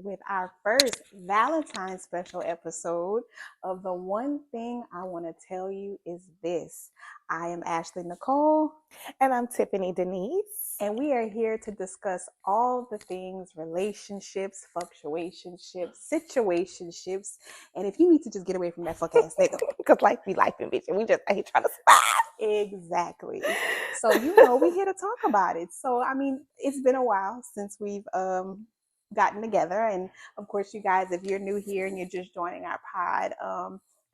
with our first Valentine's special episode of The One Thing I Want to Tell You Is This. I am Ashley Nycole. And I'm Tiffany Denise. And we are here to discuss all the things relationships, fluctuationships, situationships. And if you need to just get away from that fuck ass nigga. Because life be life, bitch. And we just ain't trying to survive. Exactly. So, we're here to talk about it. So, it's been a while since we've gotten together. And of course, you guys, if you're new here and you're just joining our pod,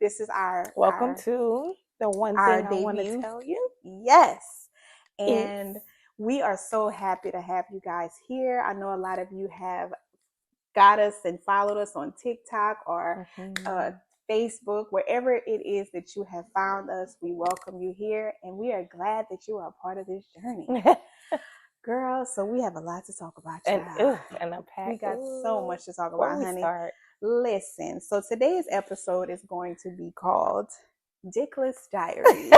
this is Welcome to The One Thing I Want to Tell You. Yes. And we are so happy to have you guys here. I know a lot of you have got us and followed us on TikTok or Facebook, wherever it is that you have found us. We welcome you here, and we are glad that you are a part of this journey. Girl, so we have a lot to talk about. And unpack. We got so much to talk about, honey. Listen, so today's episode is going to be called Dickless Diaries.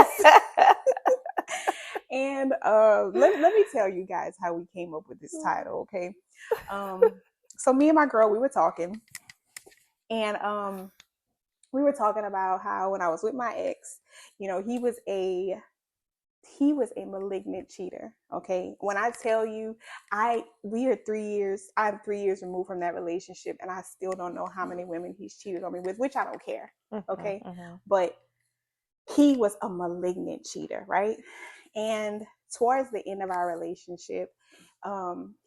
And let me tell you guys how we came up with this title, okay? So me and my girl, we were talking, and we were talking about how when I was with my ex, he was a malignant cheater. Okay. When I tell you, I'm 3 years removed from that relationship, and I still don't know how many women he's cheated on me with, which I don't care. Okay. But he was a malignant cheater, right? And towards the end of our relationship,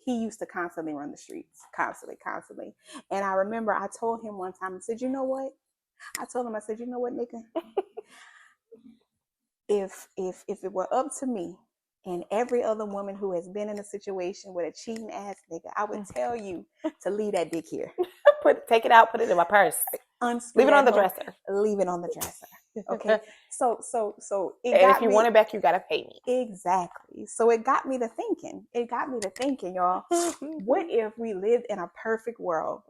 he used to constantly run the streets, constantly. And I remember I told him one time, I said, you know what, nigga, if it were up to me and every other woman who has been in a situation with a cheating ass nigga, I would tell you to leave that dick here. Take it out, put it in my purse. Leave it on the dresser. Leave it on the dresser. Okay. So if you want it back, you gotta pay me. Exactly. So it got me to thinking, y'all. What if we lived in a perfect world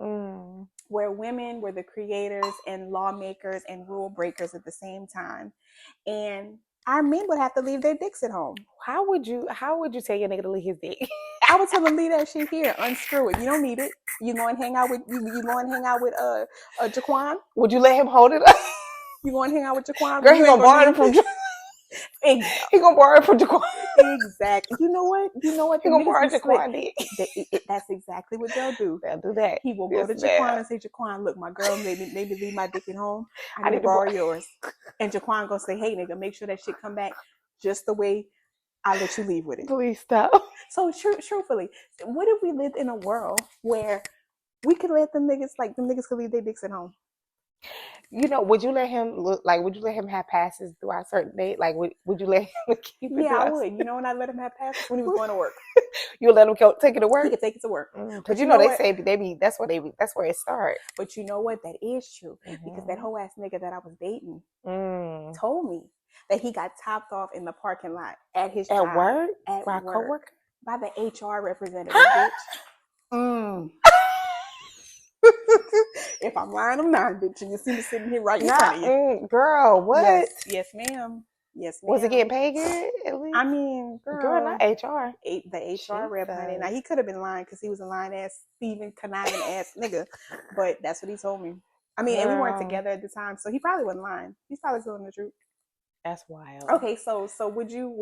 where women were the creators and lawmakers and rule breakers at the same time, and our men would have to leave their dicks at home? How would you tell your nigga to leave his dick? I would tell him, leave that shit here, unscrew it. You don't need it. You go and hang out with Jaquan. Would you let him hold it up? You going to hang out with Jaquan? Girl, he gonna borrow it from He gonna borrow it from Jaquan. Exactly. You know what? He gonna borrow Jaquan dick. That's exactly what they'll do. They'll do that. He will go to Jaquan and say, Jaquan, look, my girl made me leave my dick at home. I need to borrow yours. And Jaquan gonna say, hey, nigga, make sure that shit come back just the way I let you leave with it. Please stop. So truthfully, what if we lived in a world where we could let them niggas could leave their dicks at home? Would you let him have passes throughout certain days? Like, would you let him keep it? Yeah, I would. When I let him have passes? When he was going to work. You let him take it to work? He could take it to work. But they say that's where it starts. But you know what? That is true. Because that whole ass nigga that I was dating told me that he got topped off in the parking lot at his job. At work? At by work. coworker? By the HR representative, bitch. If I'm lying, I'm not, bitch. And you see me sitting here right in front of you. Girl, what? Yes, ma'am. Yes, ma'am. Was it getting paid good at least? Girl, not HR. The HR rep, honey. Now, he could have been lying because he was a lying-ass, thieving, conniving ass nigga. But that's what he told me. And we weren't together at the time, so he probably wasn't lying. He's probably telling the truth. That's wild. Okay, so would you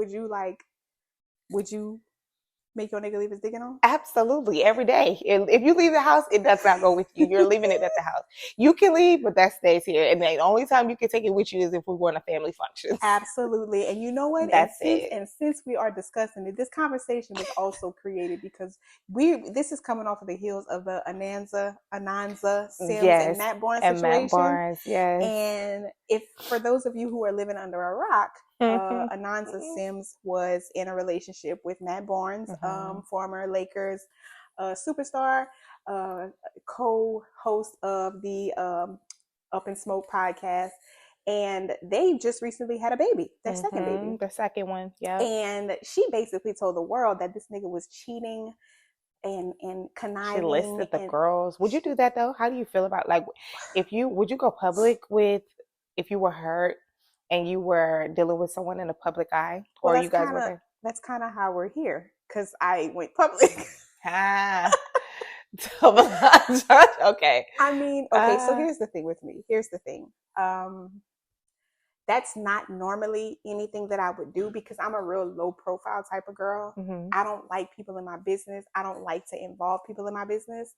make your nigga leave his dick at home? Absolutely, every day. And if you leave the house, it does not go with you. You're leaving it at the house. You can leave, but that stays here. And the only time you can take it with you is if we're going to family functions. Absolutely. And you know what? And since we are discussing it, this conversation was also created because this is coming off of the heels of the Ananza Sims and Matt Barnes situation. Matt Barnes, yes. And if for those of you who are living under a rock, Ananza Sims was in a relationship with Matt Barnes, former Lakers superstar, co-host of the Up in Smoke podcast, and they just recently had a baby, their second baby. The second one, yeah. And she basically told the world that this nigga was cheating and conniving. She listed the girls. Would you do that though? How do you feel about, like, would you go public with, if you were hurt and you were dealing with someone in a public eye, or you guys were there? That's kind of how we're here, because I went public. Okay. I mean, okay, so here's the thing with me. Here's the thing. That's not normally anything that I would do because I'm a real low profile type of girl. Mm-hmm. I don't like people in my business. I don't like to involve people in my business.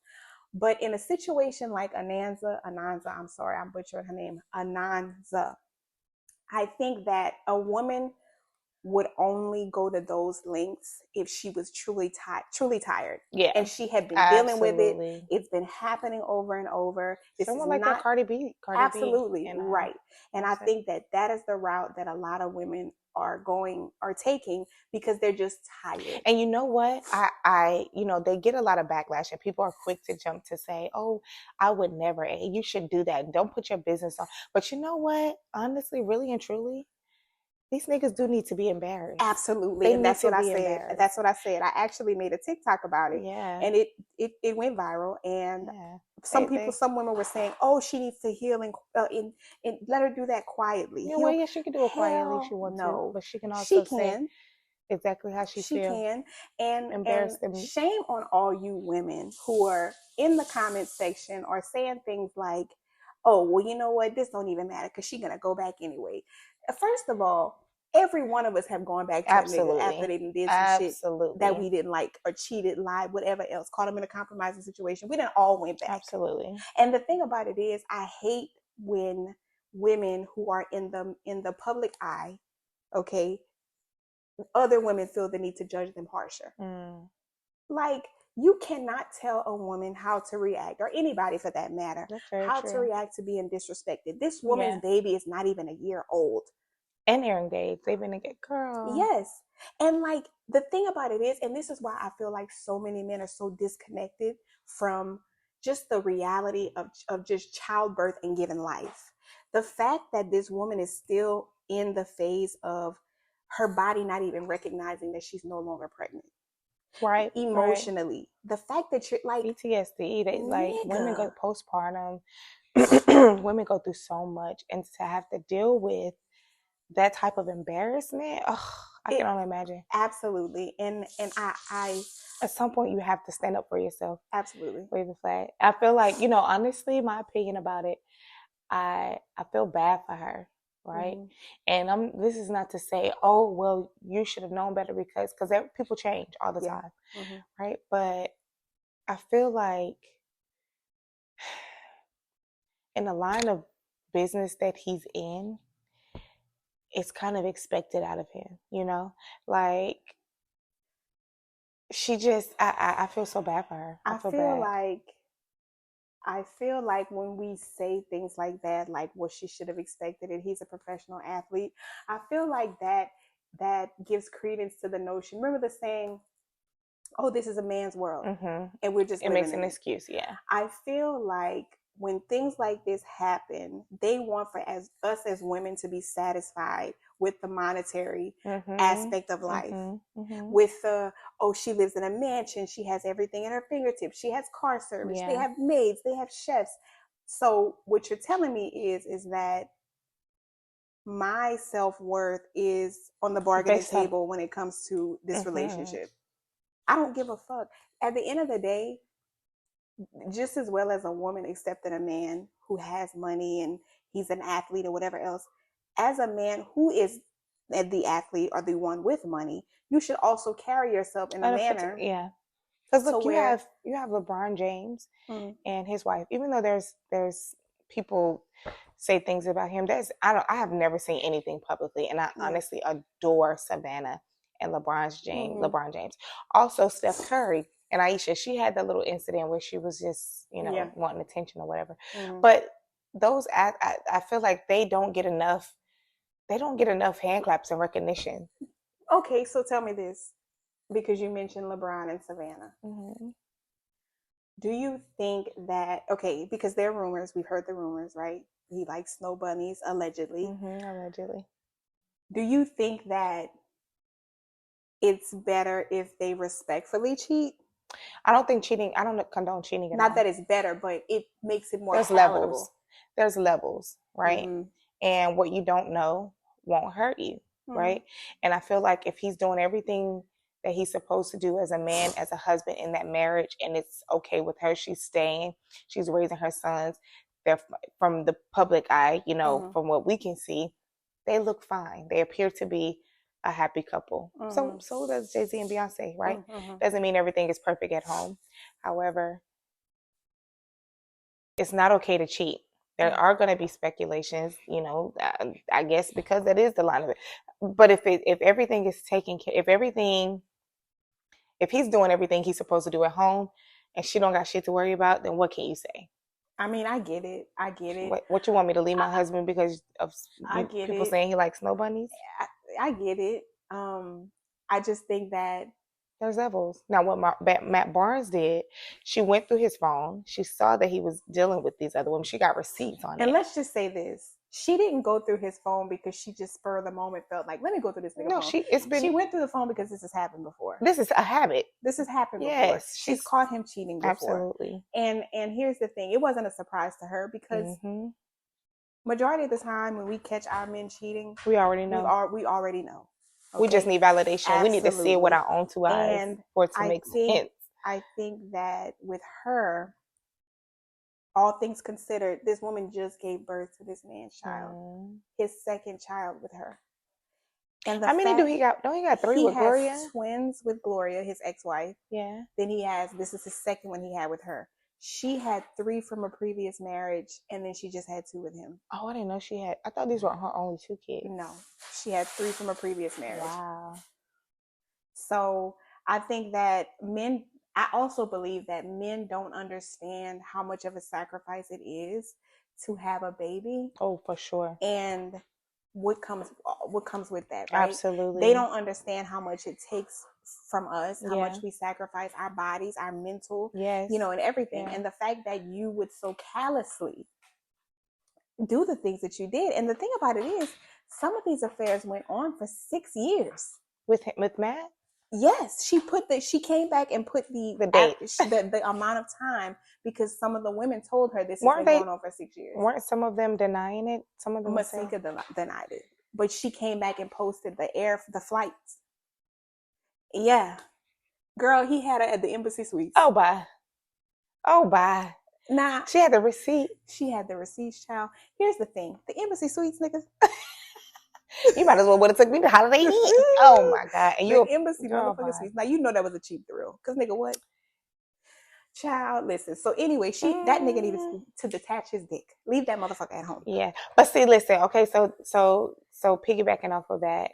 But in a situation like Ananza, I'm sorry, I'm butchering her name, Ananza, I think that a woman would only go to those links if she was truly tired. Yeah. And she had been dealing with it. It's been happening over and over. Someone like that Cardi B. Absolutely right. And I think that is the route that a lot of women are taking because they're just tired. And you know what? I they get a lot of backlash and people are quick to jump to say, oh, I would never. You should do that. Don't put your business on. But you know what? Honestly, really and truly, these niggas do need to be embarrassed. Absolutely. And that's what I said. That's what I said. I actually made a TikTok about it. Yeah. And it went viral. And some women were saying, oh, she needs to heal and let her do that quietly. Yeah, well, yeah, she can do it quietly if she wants to. But she can also say exactly how she feels. She can. And shame on all you women who are in the comment section or saying things like, oh, well, you know what? This don't even matter because she's going to go back anyway. First of all, every one of us have gone back to a nigga after they did some shit that we didn't like or cheated, lied, whatever else, caught them in a compromising situation. We didn't all went back. Absolutely. And the thing about it is, I hate when women who are in the public eye, okay, other women feel the need to judge them harsher. Like, you cannot tell a woman how to react, or anybody for that matter, how to react to being disrespected. This woman's baby is not even a year old. And they're engaged. They've been engaged. Girl. Yes. And like, the thing about it is, and this is why I feel like so many men are so disconnected from just the reality of just childbirth and giving life. The fact that this woman is still in the phase of her body not even recognizing that she's no longer pregnant. Right. Emotionally. Right. The fact that you're like PTSD, they like women go postpartum, women go through so much, and to have to deal with that type of embarrassment, I can only imagine. Absolutely. And I at some point you have to stand up for yourself. Absolutely. Wave the flag. I feel like, honestly, my opinion about it, I feel bad for her. Right. Mm-hmm. And this is not to say, oh, well, you should have known better because people change all the time. Mm-hmm. Right. But I feel like in the line of business that he's in, it's kind of expected out of him, like she just, I feel so bad for her. I feel like when we say things like that, like what she should have expected, and he's a professional athlete, I feel like that gives credence to the notion. Remember the saying, oh, this is a man's world. Mm-hmm. And we're just, it makes an excuse. Yeah. I feel like when things like this happen, they want for us as women to be satisfied with the monetary aspect of life. With she lives in a mansion, she has everything at her fingertips, she has car service, they have maids, they have chefs. So what you're telling me is that my self-worth is on the bargaining table when it comes to this relationship. I don't give a fuck. At the end of the day, just as well as a woman accepting a man who has money and he's an athlete or whatever else, as a man who is the athlete or the one with money, you should also carry yourself in a manner. Yeah. Because look, you have LeBron James and his wife. Even though there's people say things about him, I have never seen anything publicly, and I honestly adore Savannah and LeBron James. Also, Steph Curry and Aisha, she had that little incident where she was just, wanting attention or whatever. But those, I feel like they don't get enough hand claps and recognition. Okay, so tell me this, because you mentioned LeBron and Savannah. Do you think that, because there are rumors, we've heard the rumors, right? He likes snow bunnies, allegedly. Allegedly. Do you think that it's better if they respectfully cheat? I don't condone cheating at all. Not that it's better, but it makes it more palatable. There's levels, right? And what you don't know won't hurt you, right? And I feel like if he's doing everything that he's supposed to do as a man, as a husband in that marriage, and it's okay with her. She's staying. She's raising her sons. They're from the public eye, you know, from what we can see, they look fine. They appear to be a happy couple. So does Jay-Z and Beyonce, right? Doesn't mean everything is perfect at home. However, it's not okay to cheat. There are going to be speculations, you know, I guess because that is the line of it. But if everything is taken care, if he's doing everything he's supposed to do at home and she don't got shit to worry about, then what can you say? I mean, I get it. What you want me to leave my husband because of people saying he likes snow bunnies? I get it. I just think that there's levels. Now, what Matt Barnes did, she went through his phone. She saw that he was dealing with these other women. She got receipts on it. And let's just say this. She didn't go through his phone because she just spur of the moment felt like, let me go through this nigga phone. She went through the phone because this has happened before. This is a habit. This has happened before. She's caught him cheating before. Absolutely. And here's the thing. It wasn't a surprise to her because majority of the time when we catch our men cheating, we already know. We already know. Okay? We just need validation. Absolutely. We need to see it with our own two eyes for it to make sense. I think that with her, all things considered, this woman just gave birth to this man's child, his second child with her. And how many do he got? Don't he got 3 with Gloria? He has twins with Gloria, his ex-wife. Yeah. Then this is the second one he had with her. She had 3 from a previous marriage, and then she just had 2 with him. Oh, I didn't know she had. I thought these were her only 2 kids. No, she had 3 from a previous marriage. Wow. So I think that I also believe that men don't understand how much of a sacrifice it is to have a baby. Oh, for sure. And what comes with that, right? Absolutely. They don't understand how much it takes from us, how much we sacrifice our bodies, our mental, and everything. Yeah. And the fact that you would so callously do the things that you did. And the thing about it is, some of these affairs went on for 6 years. With Matt? Yes, she came back and put the date, the amount of time, because some of the women told her this has been going on for 6 years. Weren't some of them denying it? Some of them Masika denied it, but she came back and posted the flights. Yeah, girl, he had her at the embassy suites. Oh bye. Nah, she had the receipt. She had the receipts, child. Here's the thing: the embassy suites, niggas. You might as well would have took me to Holiday Inn. Oh my God. And you embassy motherfucking suites. Now you know that was a cheap thrill. Cause nigga, what? Child, listen. So anyway, that nigga needed to detach his dick. Leave that motherfucker at home. Yeah. But see, listen, okay, so piggybacking off of that,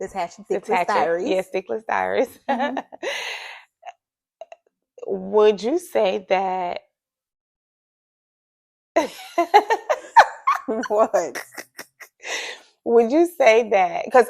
Dickless Diaries. Yes, Dickless Diaries. Mm-hmm. Would you say that what? Would you say that? Because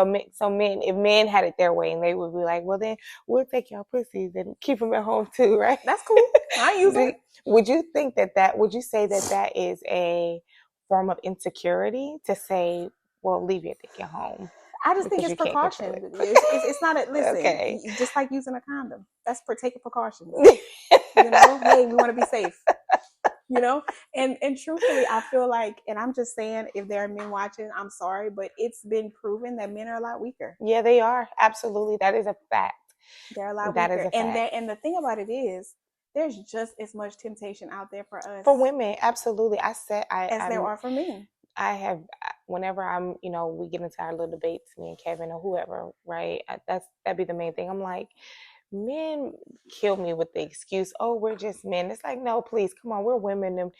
men, if men had it their way, and they would be like, well, then we'll take y'all pussies and keep them at home too, right? That's cool. I use it. Would you think would you say that is a form of insecurity to say, well, leave your dick at home? I just think it's precaution. It's not a listen. Okay. Just like using a condom. That's for taking precautions. Hey, we want to be safe. And truthfully, I feel like, and I'm just saying, if there are men watching, I'm sorry, but it's been proven that men are a lot weaker. Yeah, they are. Absolutely. That is a fact. They're a lot weaker. That is a fact. And the thing about it is, there's just as much temptation out there for us. For women, absolutely. As there are for men. I have, whenever I'm, we get into our little debates, me and Kevin or whoever, right? That'd be the main thing. I'm like, men kill me with the excuse, oh, we're just men. It's like, no, please, come on, we're women. And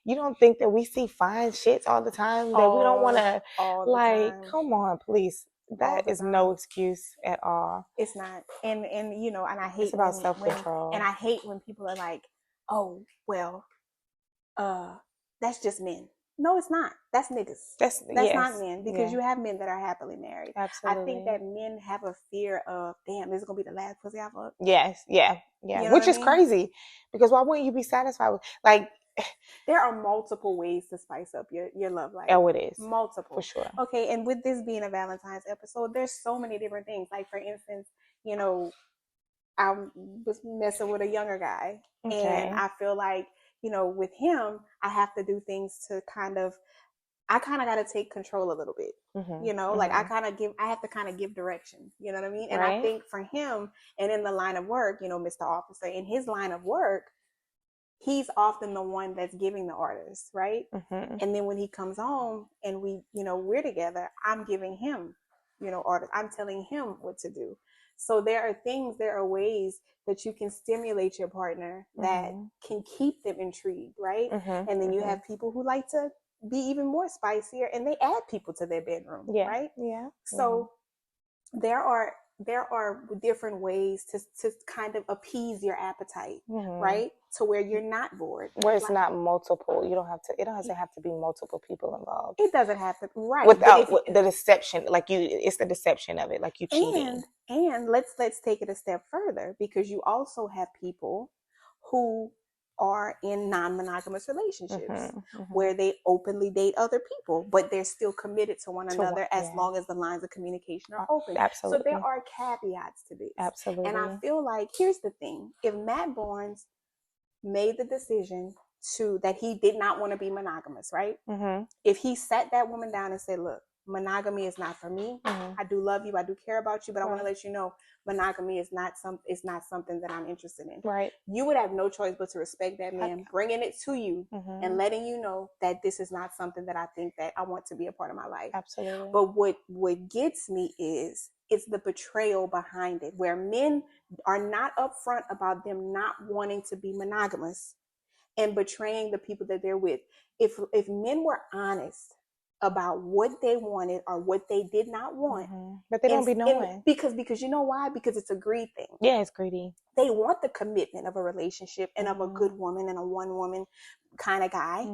you don't think that we see fine shits all the time, that we don't want to, come on, please. That is no excuse at all. It's not. And I hate, it's about self-control. And I hate when people are like, oh, well, that's just men. No, it's not. That's niggas. That's not men, because you have men that are happily married. Absolutely. I think that men have a fear of, damn, this is gonna be the last pussy I fuck. Yes, yeah. Which is crazy, because why wouldn't you be satisfied with, like? There are multiple ways to spice up your love life. Oh, it is. Multiple. For sure. Okay, and with this being a Valentine's episode, there's so many different things. Like, for instance, I was messing with a younger guy, and I feel like, with him, I have to do things to kind of I kind of got to take control a little bit, you know, like I have to kind of give direction, you know what I mean? And I think for him, and in the line of work, you know, Mr. Officer, in his line of work, he's often the one that's giving the orders, right? And then when he comes home and we, you know, we're together, I'm giving him, you know, orders. I'm telling him what to do. So there are ways that you can stimulate your partner that can keep them intrigued, right? And then you have people who like to be even more spicier, and they add people to their bedroom, right? So there are different ways to kind of appease your appetite, right? To where you're not bored. Where it's not multiple. It doesn't have to be multiple people involved. It doesn't have to, right. Without the deception, it's the deception of it, like you cheating. And let's take it a step further, because you also have people who are in non-monogamous relationships where they openly date other people, but they're still committed to one another as long as the lines of communication are open. Absolutely. So there are caveats to this. Absolutely. And I feel like, here's the thing. If Matt Barnes made the decision that he did not want to be monogamous, right? If he sat that woman down and said, look, monogamy is not for me. I do love you. I do care about you, but I want to let you know monogamy is not something that I'm interested in. Right. You would have no choice but to respect that man, bringing it to you and letting you know that this is not something that I think that I want to be a part of my life. Absolutely. But what gets me is it's the betrayal behind it, where men are not upfront about them not wanting to be monogamous and betraying the people that they're with. If men were honest about what they wanted or what they did not want, but they don't be knowing, because you know why? Because it's a greed thing. Yeah, it's greedy. They want the commitment of a relationship and of a good woman and a one woman kind of guy,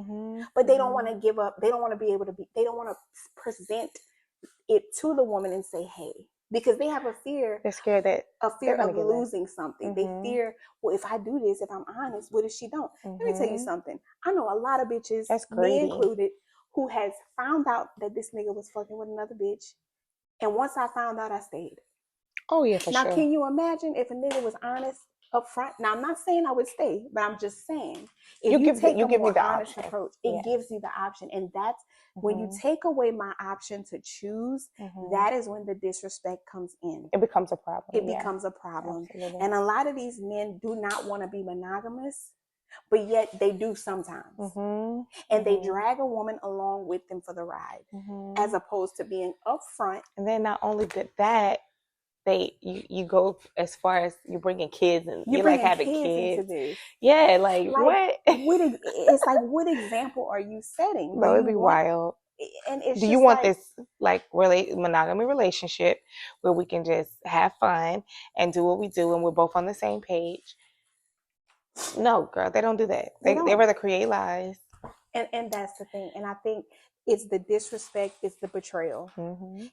but they don't want to give up. They don't want to be able to be. They don't want to present it to the woman and say, "Hey." Because they have a fear. They're scared of losing something. They fear, well, if I do this, if I'm honest, what if she don't? Let me tell you something. I know a lot of bitches, me included, who has found out that this nigga was fucking with another bitch. And once I found out, I stayed. Oh, yeah, for sure. Now, can you imagine if a nigga was honest up front? Now, I'm not saying I would stay, but I'm just saying, if you take a more honest approach, it gives you the option. And that's when you take away my option to choose, that is when the disrespect comes in. It becomes a problem. It becomes a problem. Absolutely. And a lot of these men do not want to be monogamous, but yet they do sometimes. And they drag a woman along with them for the ride, as opposed to being upfront. And then not only that, you go as far as you're bringing kids, and you like having kids into this. Yeah, like what? It's like, what example are you setting? No, it'd be wild. And it's do you want this like really monogamy relationship where we can just have fun and do what we do and we're both on the same page? No, girl, they don't do that. They rather create lies. And that's the thing. And I think it's the disrespect, it's the betrayal.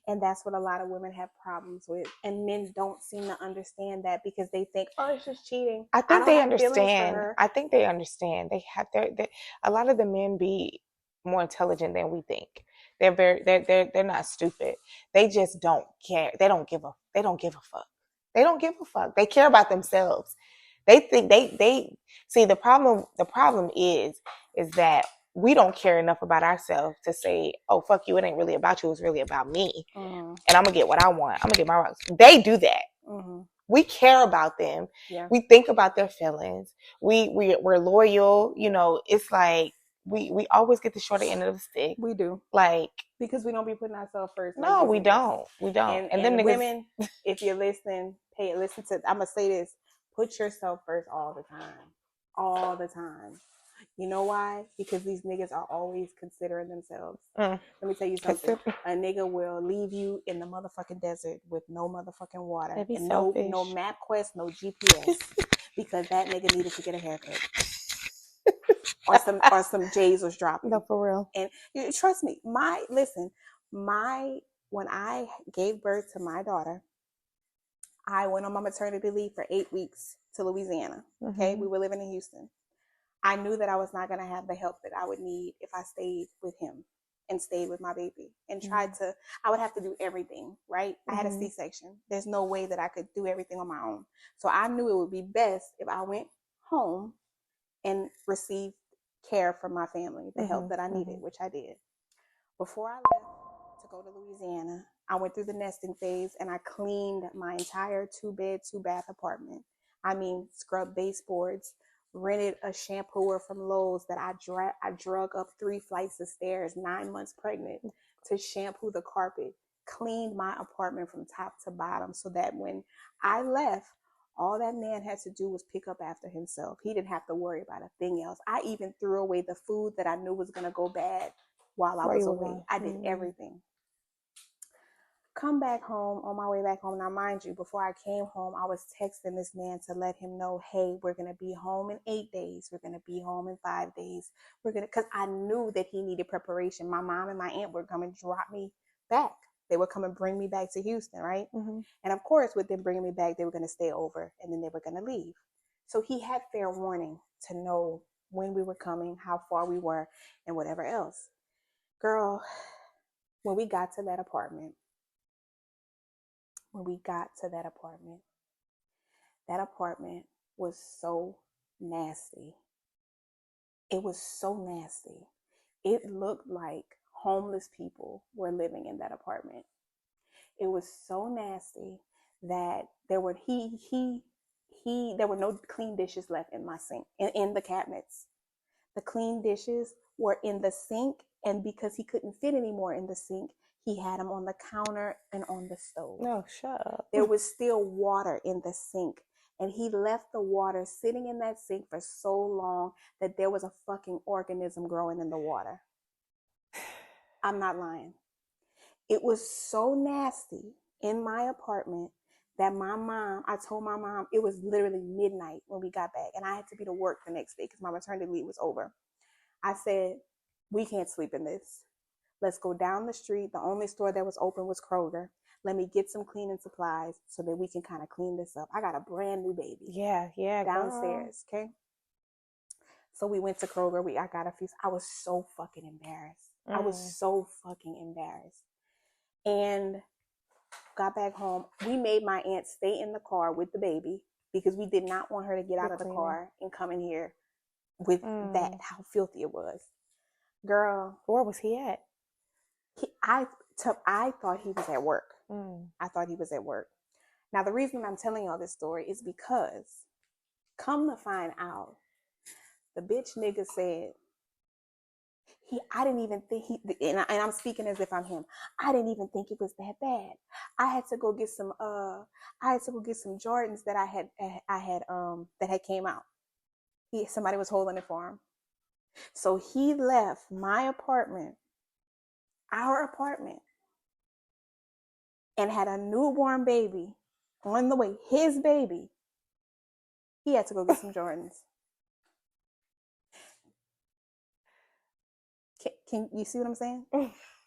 And that's what a lot of women have problems with. And men don't seem to understand that, because they think, oh, it's just cheating. I think they understand. I think they understand. They have a lot of the men be more intelligent than we think. They're not stupid. They just don't care. They don't give a fuck. They don't give a fuck. They care about themselves. They think they see the problem. The problem is that we don't care enough about ourselves to say, oh, fuck you, it ain't really about you, it's really about me. And I'm gonna get what I want. I'm gonna get my rights. They do that. We care about them. Yeah. We think about their feelings. We're loyal. You know, it's like we always get the shorter end of the stick. We do. Like, because we don't be putting ourselves first. No, like we don't. We don't. And them niggas, women, if you're listening, listen to, I'm gonna say this, put yourself first all the time. All the time. You know why? Because these niggas are always considering themselves. Let me tell you something. A nigga will leave you in the motherfucking desert with no motherfucking water. And no MapQuest, no GPS. Because that nigga needed to get a haircut. or some J's was dropping. No, for real. And trust me, when I gave birth to my daughter, I went on my maternity leave for 8 weeks to Louisiana. Okay, we were living in Houston. I knew that I was not going to have the help that I would need if I stayed with him and stayed with my baby and I would have to do everything, right? I had a C-section. There's no way that I could do everything on my own. So I knew it would be best if I went home and received care from my family, the help that I needed, which I did. Before I left to go to Louisiana, I went through the nesting phase and I cleaned my entire 2-bed, 2-bath apartment. I mean, scrubbed baseboards, rented a shampooer from Lowe's that I drug up 3 flights of stairs, 9 months pregnant, to shampoo the carpet, cleaned my apartment from top to bottom so that when I left, all that man had to do was pick up after himself. He didn't have to worry about a thing else. I even threw away the food that I knew was going to go bad while I was away. I did everything. Come back home, on my way back home. Now, mind you, before I came home, I was texting this man to let him know, hey, we're going to be home in 8 days. We're going to be home in 5 days. Because I knew that he needed preparation. My mom and my aunt were coming to drop me back. They would come and bring me back to Houston, right? Mm-hmm. And of course, with them bringing me back, they were going to stay over and then they were going to leave. So he had fair warning to know when we were coming, how far we were, and whatever else. Girl, when we got to that apartment, that apartment was so nasty. It was so nasty. It looked like homeless people were living in that apartment. It was so nasty that there were no clean dishes left in my sink, in the cabinets. The clean dishes were in the sink, and because he couldn't fit anymore in the sink, he had them on the counter and on the stove. No, shut up. There was still water in the sink, and he left the water sitting in that sink for so long that there was a fucking organism growing in the water. I'm not lying. It was so nasty in my apartment that I told my mom, it was literally midnight when we got back, and I had to be to work the next day because my maternity leave was over. I said, we can't sleep in this. Let's go down the street. The only store that was open was Kroger. Let me get some cleaning supplies so that we can kind of clean this up. I got a brand new baby. Yeah, downstairs, girl. Okay? So we went to Kroger. I got a few. I was so fucking embarrassed. And got back home. We made my aunt stay in the car with the baby because we did not want her to get out of the car and come in here with that, how filthy it was. Girl. Where was he at? I thought he was at work. I thought he was at work. Now, the reason I'm telling y'all this story is because, come to find out, the bitch nigga said, I didn't even think and I'm speaking as if I'm him. I didn't even think it was that bad. I had to go get some Jordans that I had that had came out. Somebody was holding it for him. So he left my apartment, our apartment, and had a newborn baby on the way. His baby. He had to go get some Jordans. Can you see what I'm saying?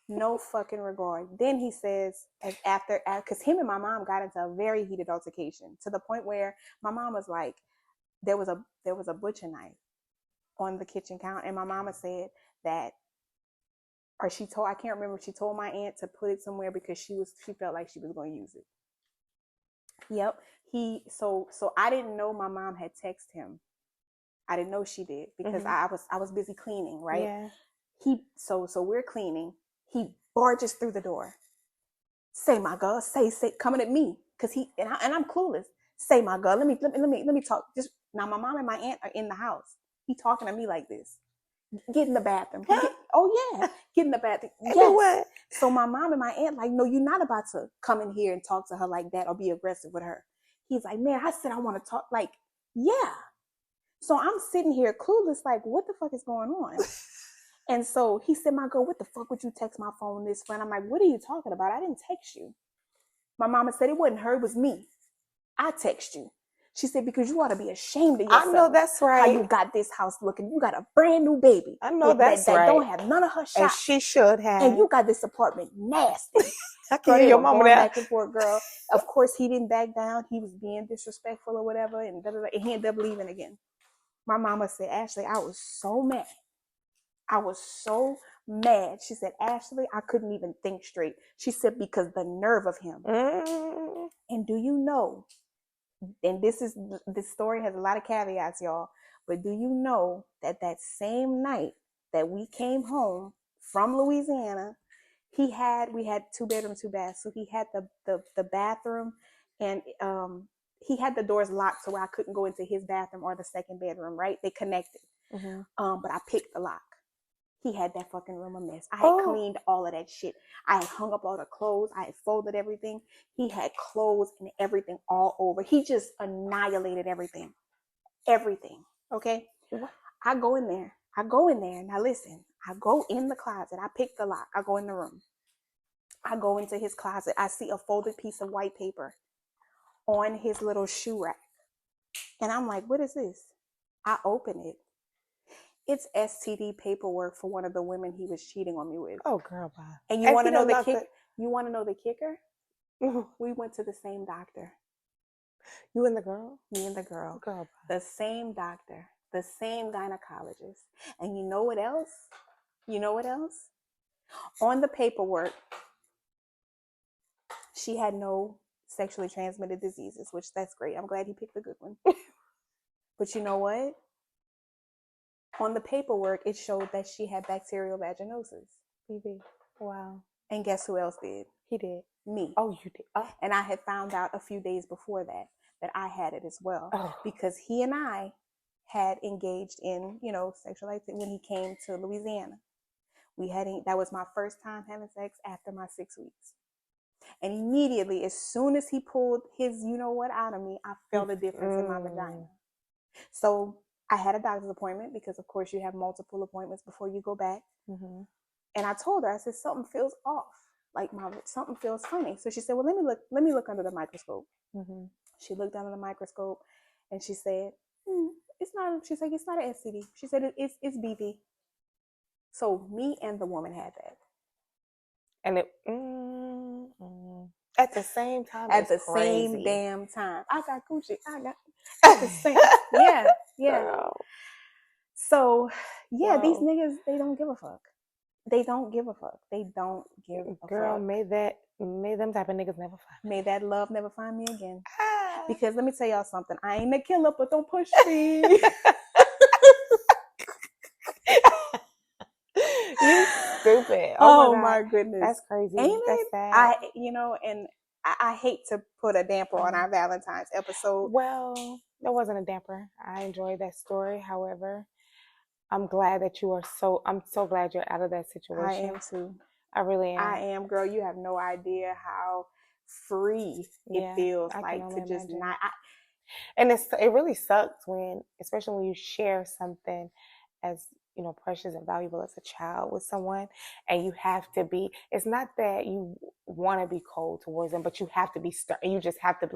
No fucking regard. Then he says, because him and my mom got into a very heated altercation to the point where my mom was like, there was a butcher knife on the kitchen counter, and my mama said that, or I can't remember, she told my aunt to put it somewhere because she felt like she was going to use it. Yep. So I didn't know my mom had texted him. I didn't know she did because I was busy cleaning, right? Yeah. So we're cleaning. He barges through the door. Say, my girl, say, coming at me, because and I'm clueless. Say, my girl, let me talk. Just now, my mom and my aunt are in the house. He talking to me like this. Get in the bathroom. Get in the bathroom. Yes. So my mom and my aunt like, no, you're not about to come in here and talk to her like that or be aggressive with her. He's like, man, I said I want to talk. Like, yeah. So I'm sitting here clueless, like, what the fuck is going on? And so he said, my girl, what the fuck would you text my phone this for? And I'm like, what are you talking about? I didn't text you. My mama said it wasn't her, it was me. I text you. She said, because you ought to be ashamed of yourself. I know that's right. How you got this house looking. You got a brand new baby. I know that's right. That don't have none of her shots. And she should have. And you got this apartment nasty. I can hear your mama going there. Back and forth, girl. Of course, he didn't back down. He was being disrespectful or whatever. And he ended up leaving again. My mama said, Ashley, I was so mad. She said, Ashley, I couldn't even think straight. She said, because the nerve of him. And do you know, and this story has a lot of caveats, y'all, but do you know that same night that we came home from Louisiana, we had 2 bedrooms, 2 baths. So he had the bathroom, and he had the doors locked, so I couldn't go into his bathroom or the second bedroom. Right, they connected. But I picked the lock. He had that fucking room a mess. I had cleaned all of that shit. I had hung up all the clothes. I had folded everything. He had clothes and everything all over. He just annihilated everything. Everything. Okay? I go in there. Now listen. I go in the closet. I pick the lock. I go in the room. I go into his closet. I see a folded piece of white paper on his little shoe rack. And I'm like, what is this? I open it. It's STD paperwork for one of the women he was cheating on me with. Oh, girl, bye. And you want to know the kicker? You want to know the kicker? We went to the same doctor. You and the girl? Me and the girl. Girl, bye. The same doctor, the same gynecologist. And you know what else? On the paperwork, she had no sexually transmitted diseases, which that's great. I'm glad he picked a good one. But you know what? On the paperwork, it showed that she had bacterial vaginosis. Wow. And guess who else did? He did. Me. Oh, you did. Oh. And I had found out a few days before that I had it as well. Because he and I had engaged in, sexual activity when he came to Louisiana. That was my first time having sex after my 6 weeks. And immediately, as soon as he pulled his out of me, I felt a difference in my vagina. So I had a doctor's appointment because, of course, you have multiple appointments before you go back. And I told her, I said, something feels off. Like something feels funny. So she said, well, let me look under the microscope. She looked under the microscope and she said, it's not an STD. She said, it's BV. So me and the woman had that. And it, at the same time, at the crazy. Same damn time. I got coochie. At the same. Yeah. Girl. So, yeah, these niggas, they don't give a fuck. They don't give a fuck. Girl, may them type of niggas never find me. May that love never find me again. Because let me tell y'all something. I ain't a killer, but don't push me. You stupid. Oh my goodness. That's crazy. Ain't That's it? sad. And I hate to put a damper on our Valentine's episode. Well, there wasn't a damper. I enjoyed that story. However, I'm glad that I'm so glad you're out of that situation. I am too. I really am. I am, girl. You have no idea how free it feels like to just not. And it really sucks especially when you share something as precious and valuable as a child with someone, and you have to be. It's not that you want to be cold towards them, but you have to be stern. You just have to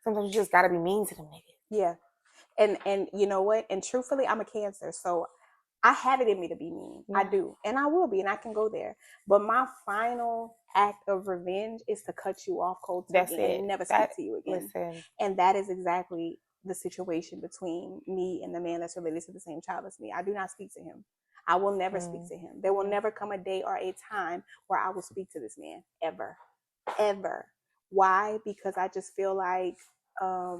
sometimes you just got to be mean to them niggas. Yeah, and you know what? And truthfully, I'm a Cancer, so I have it in me to be mean. Yeah. I do. And I will be, and I can go there. But my final act of revenge is to cut you off cold turkey and never speak to you again. Listen. And that is exactly the situation between me and the man that's related to the same child as me. I do not speak to him. I will never speak to him. There will never come a day or a time where I will speak to this man. Ever. Ever. Why? Because I just feel like I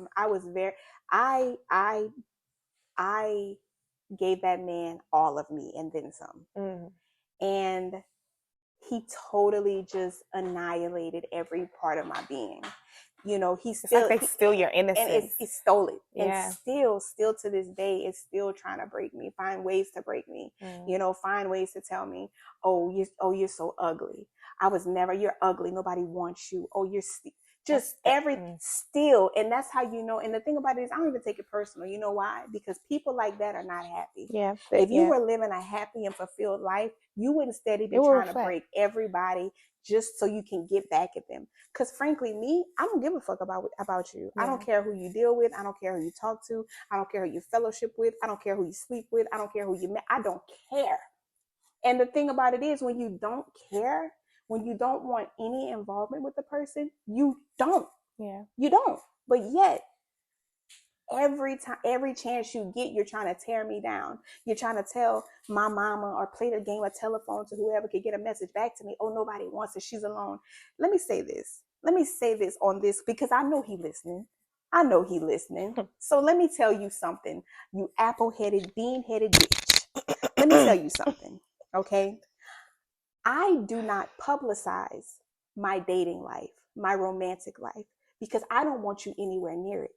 gave that man all of me and then some. And he totally just annihilated every part of my being. He's still like they steal your innocence. And he stole it. Yeah. And still to this day is still trying to break me, find ways to break me. Find ways to tell me, you're so ugly. You're ugly. Nobody wants you. Oh, you're just everything still. And that's how and the thing about it is I don't even take it personal. You know why? Because people like that are not happy. Yeah. If you were living a happy and fulfilled life, you wouldn't steady be trying to break everybody just so you can get back at them. Because frankly, me, I don't give a fuck about you. Yeah. I don't care who you deal with. I don't care who you talk to. I don't care who you fellowship with. I don't care who you sleep with. I don't care who you met. I don't care. And the thing about it is when you don't care, when you don't want any involvement with the person, you don't. Yeah. You don't. But yet, every chance you get, you're trying to tear me down. You're trying to tell my mama or play the game of telephone to whoever could get a message back to me. Oh, nobody wants her. She's alone. Let me say this on this because I know he's listening. So let me tell you something, you apple-headed, bean-headed bitch. Let me tell you something, okay? I do not publicize my dating life, my romantic life, because I don't want you anywhere near it.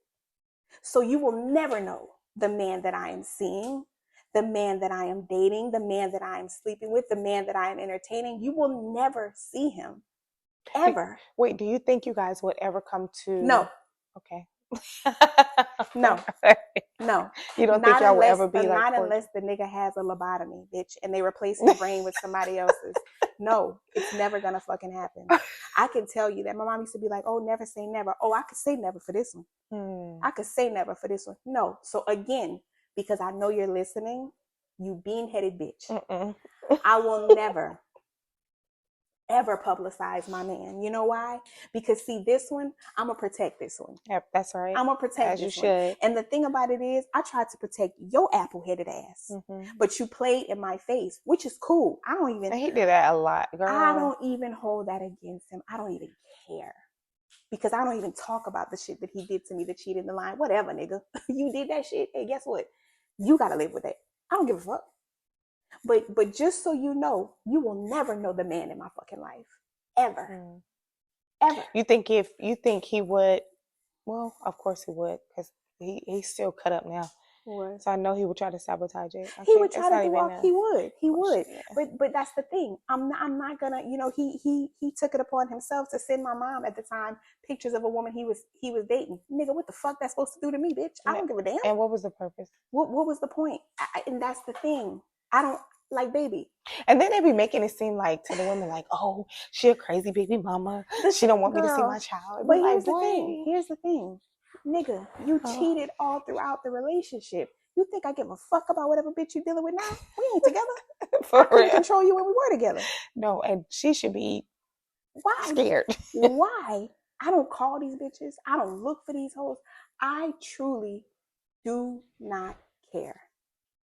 So you will never know the man that I am seeing, the man that I am dating, the man that I am sleeping with, the man that I am entertaining. You will never see him, ever. Wait, do you think you guys would ever come to... No. Okay. No. No. You don't think y'all will ever be like... Not unless the nigga has a lobotomy, bitch, and they replace his brain with somebody else's. No, it's never gonna fucking happen. I can tell you that. My mom used to be like, oh, never say never. Oh, I could say never for this one. I could say never for this one. No. So again, because I know you're listening, you bean-headed bitch. I will never, ever publicize my man. You know why? Because see, this one, I'm gonna protect this one. Yep, that's right. I'm gonna protect this one. As you should. And the thing about it is, I tried to protect your apple-headed ass, but you played in my face, which is cool. He did that a lot, girl. I don't even hold that against him. I don't even care. Because I don't even talk about the shit that he did to me, the cheating, the line, whatever, nigga. You did that shit. Hey, guess what? You gotta live with that. I don't give a fuck. But just so you know, you will never know the man in my fucking life. Ever. Ever. You think he would? Well, of course he would, because he's still cut up now. What? So I know he would try to sabotage it. He would try to do all. He would. Yeah. But that's the thing. I'm not gonna. You know, he took it upon himself to send my mom at the time pictures of a woman he was dating. Nigga, what the fuck that's supposed to do to me, bitch? I don't give a damn. And what was the purpose? What was the point? And that's the thing. I don't like, baby. And then they be making it seem like to the women like, oh, she a crazy baby mama. She don't want me to see my child. But here's the thing. Nigga, you cheated all throughout the relationship. You think I give a fuck about whatever bitch you dealing with now? We ain't together. I couldn't control you when we were together. No, and she should be scared. Why? I don't call these bitches. I don't look for these hoes. I truly do not care.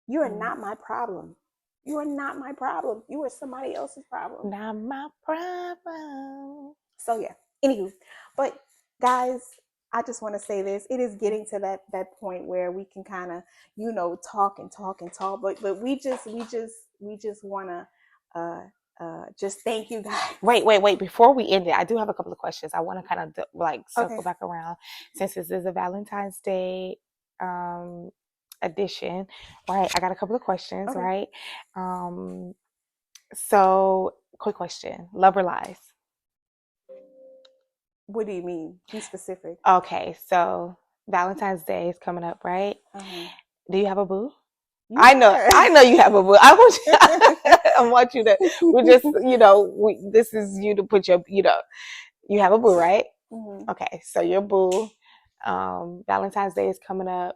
You are not my problem. You are not my problem. You are somebody else's problem. Not my problem. So yeah. Anywho, but guys, I just want to say this. It is getting to that point where we can kind of, you know, talk and talk and talk. But we just want to just thank you guys. Wait. Before we end it, I do have a couple of questions. I want to kind of circle back around, since this is a Valentine's Day edition, right? I got a couple of questions, right? So quick question: love or lies? What do you mean? Be specific. Okay, so Valentine's Day is coming up, right? Do you have a boo? Yeah. I know you have a boo. I want you to. We're just, you know, this is you to put your, you know, you have a boo, right? Okay, so your boo. Valentine's Day is coming up.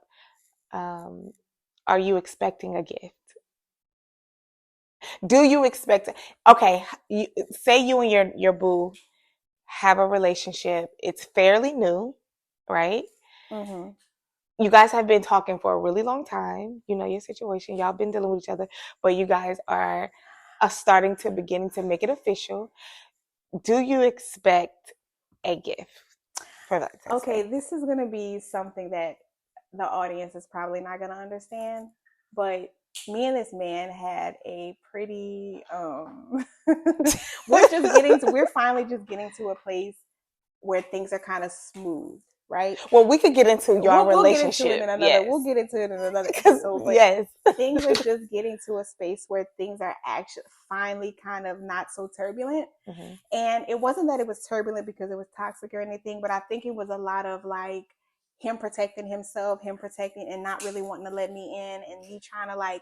Are you expecting a gift? Do you expect? Okay, say you and your boo have a relationship. It's fairly new, right? You guys have been talking for a really long time. You know your situation. Y'all been dealing with each other, but you guys are beginning to make it official. Do you expect a gift for that? Okay, this is going to be something that the audience is probably not going to understand, but me and this man had a pretty we're finally just getting to a place where things are kind of smooth, right? Well, we could get into your relationship. We'll get into it in another episode. But yes. Things are just getting to a space where things are actually finally kind of not so turbulent. And it wasn't that it was turbulent because it was toxic or anything, but I think it was a lot of like him protecting himself, him protecting and not really wanting to let me in, and me trying to like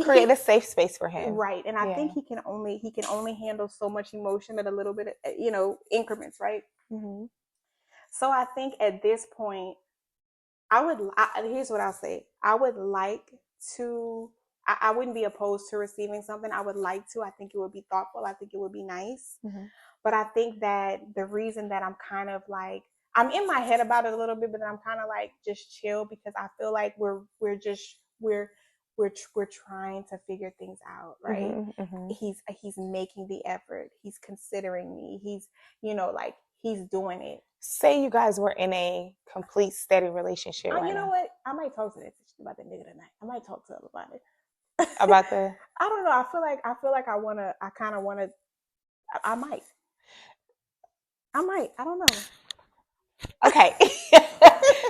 create a safe space for him, right? And I think he can only handle so much emotion at a little bit, you know, increments, right? So I think at this point, here's what I'll say: I would like to. I wouldn't be opposed to receiving something. I would like to. I think it would be thoughtful. I think it would be nice. But I think that the reason that I'm kind of like, I'm in my head about it a little bit, but then I'm kind of like just chill because I feel like we're trying to figure things out, right? He's making the effort. He's considering me. He's, you know, like he's doing it. say you guys were in a complete steady relationship right you know now. what? I might talk to that about that nigga tonight. I might talk to him about it. About the I don't know. I feel like I kind of wanna. I might. I don't know. Okay.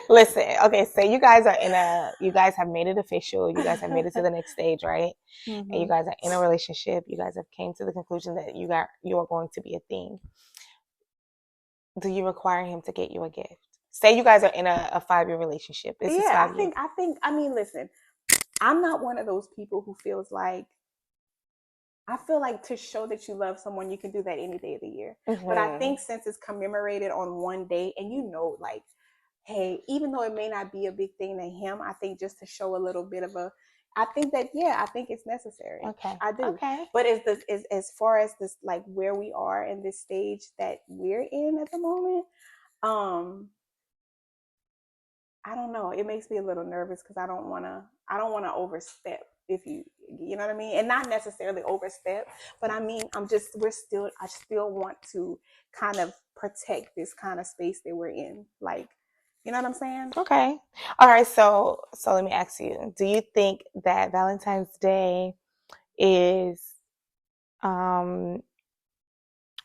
Listen, okay, so you guys have made it official. You guys have made it to the next stage, right? Mm-hmm. And you guys are in a relationship. You guys have came to the conclusion that you are going to be a thing. Do you require him to get you a gift? Say you guys are in a 5-year relationship. This is 5 years. I mean, listen, I'm not one of those people who feels like, I feel like to show that you love someone, you can do that any day of the year. Mm-hmm. But I think since it's commemorated on one day, and like, hey, even though it may not be a big thing to him, I think just to show a little bit of I think it's necessary. Okay. I do. Okay. But as far as this, like where we are in this stage that we're in at the moment, I don't know. It makes me a little nervous because I don't want to overstep, if you know what I mean, and not necessarily overstep, but I mean, I still want to kind of protect this kind of space that we're in, like, you know what I'm saying? Okay. All right. So let me ask you: do you think that Valentine's Day is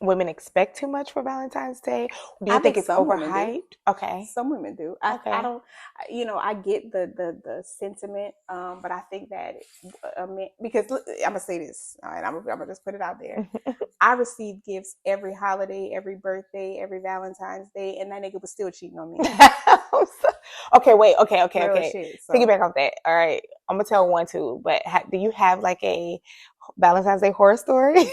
women expect too much for Valentine's Day? Do you think it's overhyped? Okay. Some women do. I don't, I get the sentiment, but I think that, because I'm gonna say this, all right, I'm gonna just put it out there. I received gifts every holiday, every birthday, every Valentine's Day, and that nigga was still cheating on me. Okay, wait, okay. Shit, so. Piggyback off that. All right, I'm gonna tell one too, but do you have like a Valentine's Day horror story?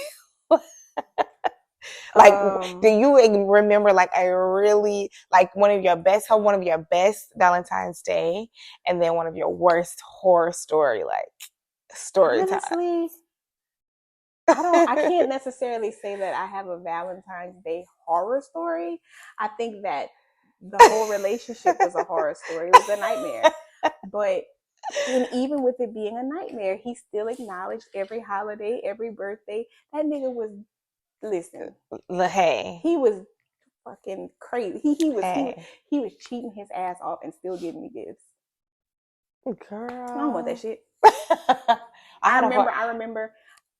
Like, do you remember like a really, like one of your best Valentine's Day, and then one of your worst horror story, like story time? I can't necessarily say that I have a Valentine's Day horror story. I think that the whole relationship was a horror story. It was a nightmare. But even with it being a nightmare, he still acknowledged every holiday, every birthday. That nigga was, listen, hey, he was fucking crazy. He was cheating his ass off and still giving me gifts. Girl, I don't want that shit. I remember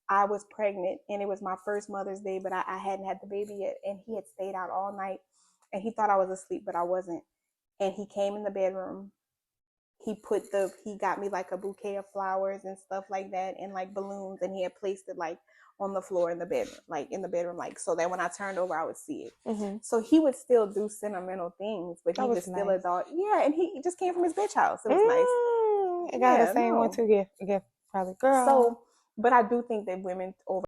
I was pregnant and it was my first Mother's Day, but I hadn't had the baby yet, and he had stayed out all night and he thought I was asleep, but I wasn't. And he came in the bedroom. He got me like a bouquet of flowers and stuff like that, and like balloons, and he had placed it like on the floor in the bedroom, like so that when I turned over, I would see it. Mm-hmm. So he would still do sentimental things, but he was still nice. Adult. Yeah, and he just came from his bitch house. It was nice. I got the same one too. Gift, probably, girl. So, but I do think that women over